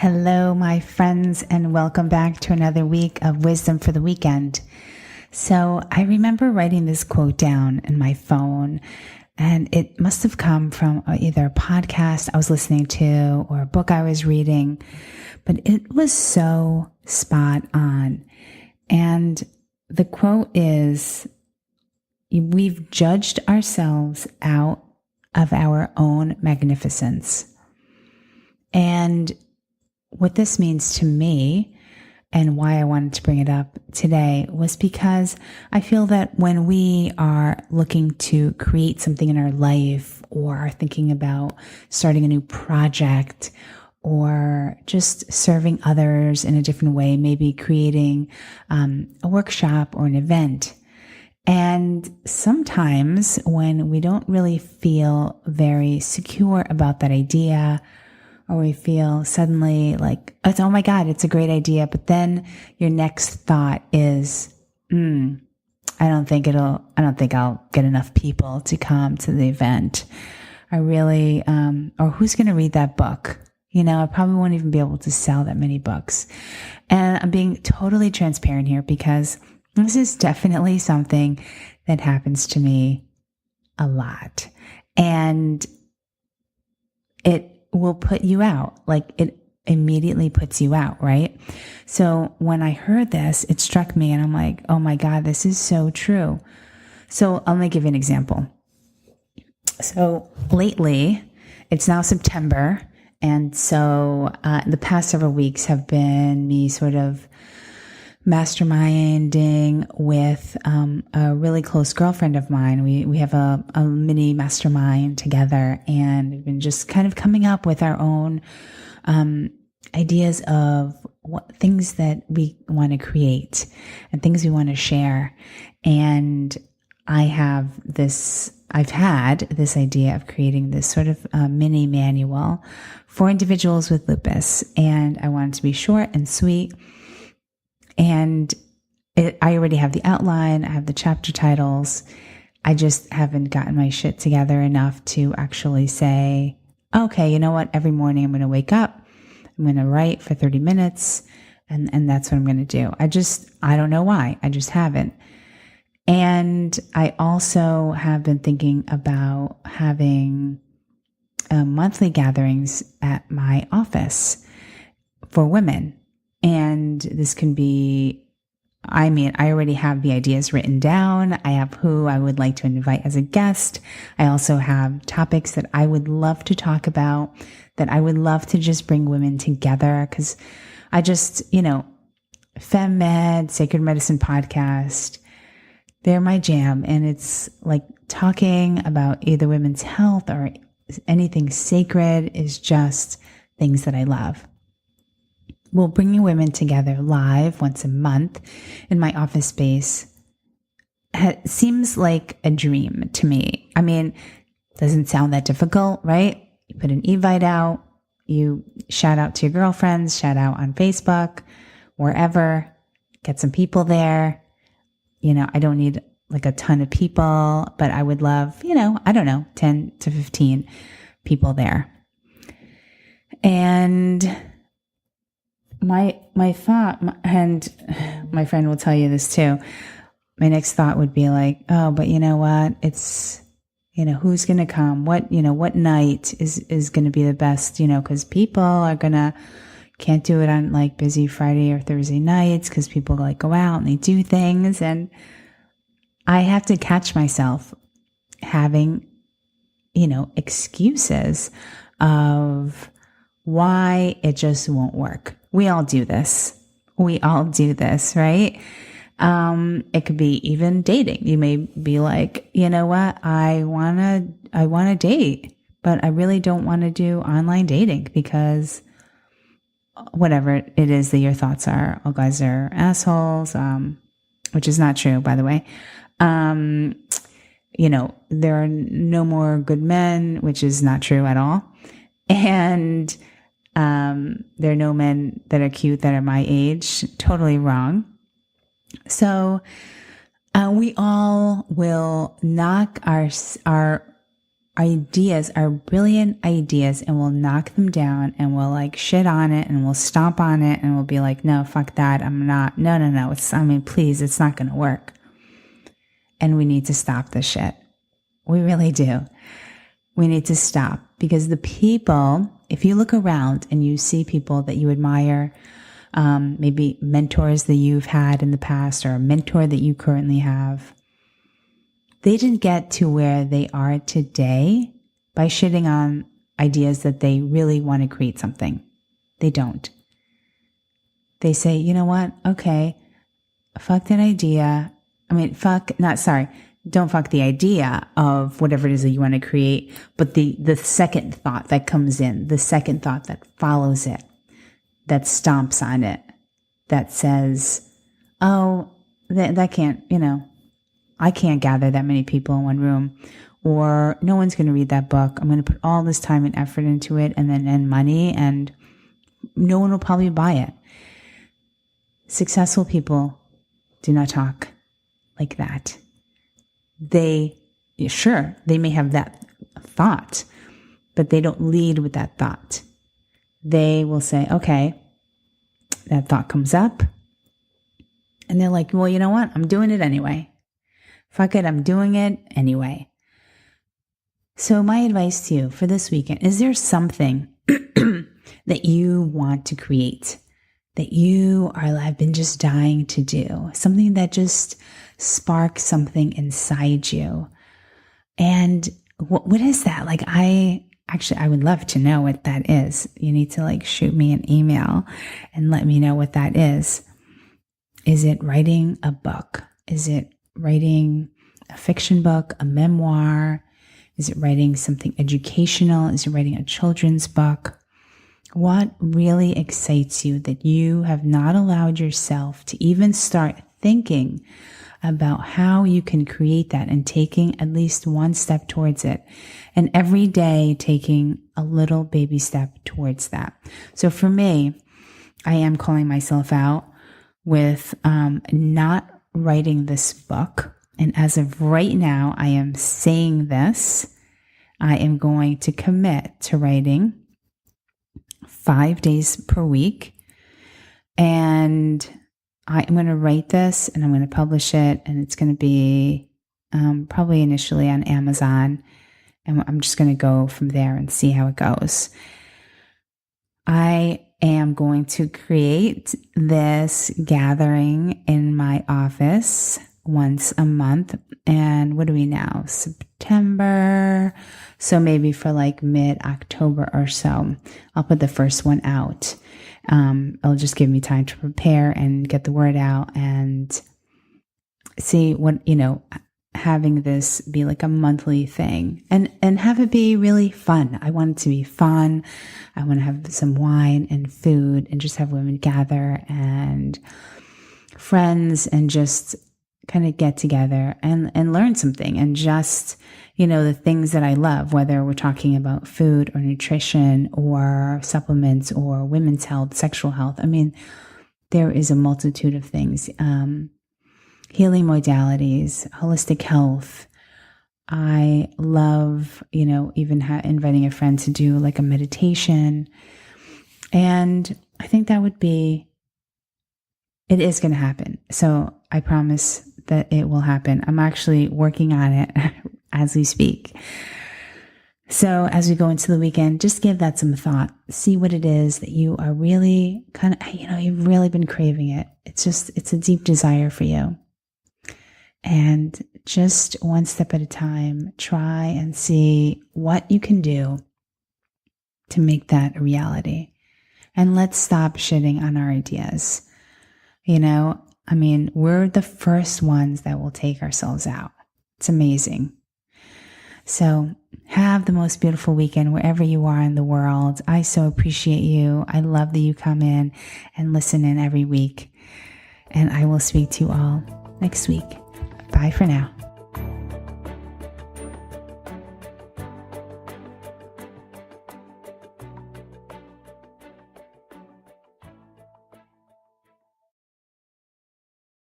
Hello, my friends, and welcome back to another week of Wisdom for the Weekend. So I remember writing this quote down in my phone, and it must have come from either a podcast I was listening to or a book I was reading, but it was so spot on. And the quote is, "We've judged ourselves out of our own magnificence." And what this means to me and why I wanted to bring it up today was because I feel that when we are looking to create something in our life or are thinking about starting a new project or just serving others in a different way, maybe creating a workshop or an event. And sometimes when we don't really feel very secure about that idea, or we feel suddenly like, oh my God, it's a great idea. But then your next thought is, I don't think I'll get enough people to come to the event. Or who's going to read that book? I probably won't even be able to sell that many books. And I'm being totally transparent here because this is definitely something that happens to me a lot. And it will put you out. Like it immediately puts you out, right? So when I heard this, it struck me and I'm like, oh my God, this is so true. So I'm going to give you an example. So lately, it's now September. And so the past several weeks have been me sort of masterminding with a really close girlfriend of mine. We have a mini mastermind together, and we've been just kind of coming up with our own ideas of what things that we want to create and things we want to share. And I've had this idea of creating this sort of mini manual for individuals with lupus, and I want it to be short and sweet. And I already have the outline, I have the chapter titles. I just haven't gotten my shit together enough to actually say, okay, you know what? Every morning I'm going to wake up, I'm going to write for 30 minutes, and that's what I'm going to do. I don't know why. I just haven't. And I also have been thinking about having monthly gatherings at my office for women. And this can be, I already have the ideas written down. I have who I would like to invite as a guest. I also have topics that I would love to talk about, that I would love to just bring women together. Because I just, FemMed, Sacred Medicine Podcast, they're my jam. And it's like talking about either women's health or anything sacred is just things that I love. Well, bringing women together live once a month in my office space seems like a dream to me. Doesn't sound that difficult, right? You put an invite out, you shout out to your girlfriends, shout out on Facebook, wherever, get some people there. I don't need like a ton of people, but I would love, 10 to 15 people there. And my thought, and my friend will tell you this too, my next thought would be like, oh, but you know what? It's, who's going to come? What night is going to be the best, because people can't do it on like busy Friday or Thursday nights because people like go out and they do things. And I have to catch myself having, excuses of why it just won't work. We all do this, right? It could be even dating. You may be like, you know what? I want to date, but I really don't want to do online dating because whatever it is that your thoughts are, all guys are assholes, which is not true, by the way. There are no more good men, which is not true at all. And there are no men that are cute that are my age. Totally wrong. So we all will knock our ideas are brilliant ideas, and we'll knock them down, and we'll like shit on it, and we'll stomp on it, and we'll be like, no, fuck that. No. Please, it's not going to work. And we need to stop this shit. We really do. We need to stop, because the people, if you look around and you see people that you admire, maybe mentors that you've had in the past, or a mentor that you currently have, they didn't get to where they are today by shitting on ideas that they really want to create something. They don't. They say, you know what? Okay, fuck that idea. Don't fuck the idea of whatever it is that you want to create, but the second thought that comes in, the second thought that follows it, that stomps on it, that says, oh, that can't, I can't gather that many people in one room, or no one's going to read that book. I'm going to put all this time and effort into it and money, and no one will probably buy it. Successful people do not talk like that. They may have that thought, but they don't lead with that thought. They will say, okay, that thought comes up, and they're like, well, you know what? I'm doing it anyway. Fuck it, I'm doing it anyway. So my advice to you for this weekend, is there something that you want to create, that you have been just dying to do, something that just sparks something inside you? And what is that? Like, I would love to know what that is. You need to shoot me an email and let me know what that is. Is it writing a book? Is it writing a fiction book, a memoir? Is it writing something educational? Is it writing a children's book? What really excites you that you have not allowed yourself to even start thinking about how you can create that, and taking at least one step towards it, and every day taking a little baby step towards that? So for me, I am calling myself out with not writing this book. And as of right now, I am saying this. I am going to commit to writing 5 days per week. And I'm going to write this, and I'm going to publish it. And it's going to be probably initially on Amazon. And I'm just going to go from there and see how it goes. I am going to create this gathering in my office once a month. And what are we now? September. So maybe for mid-October or so, I'll put the first one out. It'll just give me time to prepare and get the word out, and see what, having this be a monthly thing, and have it be really fun. I want it to be fun. I want to have some wine and food, and just have women gather and friends, and just kind of get together and learn something, and just, the things that I love, whether we're talking about food or nutrition or supplements or women's health, sexual health. I mean, there is a multitude of things. Healing modalities, holistic health. I love, even inviting a friend to do a meditation. And I think it is going to happen. So I promise that it will happen. I'm actually working on it as we speak. So as we go into the weekend, just give that some thought. See what it is that you are really you've really been craving it. It's a deep desire for you. And just one step at a time, try and see what you can do to make that a reality. And let's stop shitting on our ideas. We're the first ones that will take ourselves out. It's amazing. So have the most beautiful weekend wherever you are in the world. I so appreciate you. I love that you come in and listen in every week. And I will speak to you all next week. Bye for now.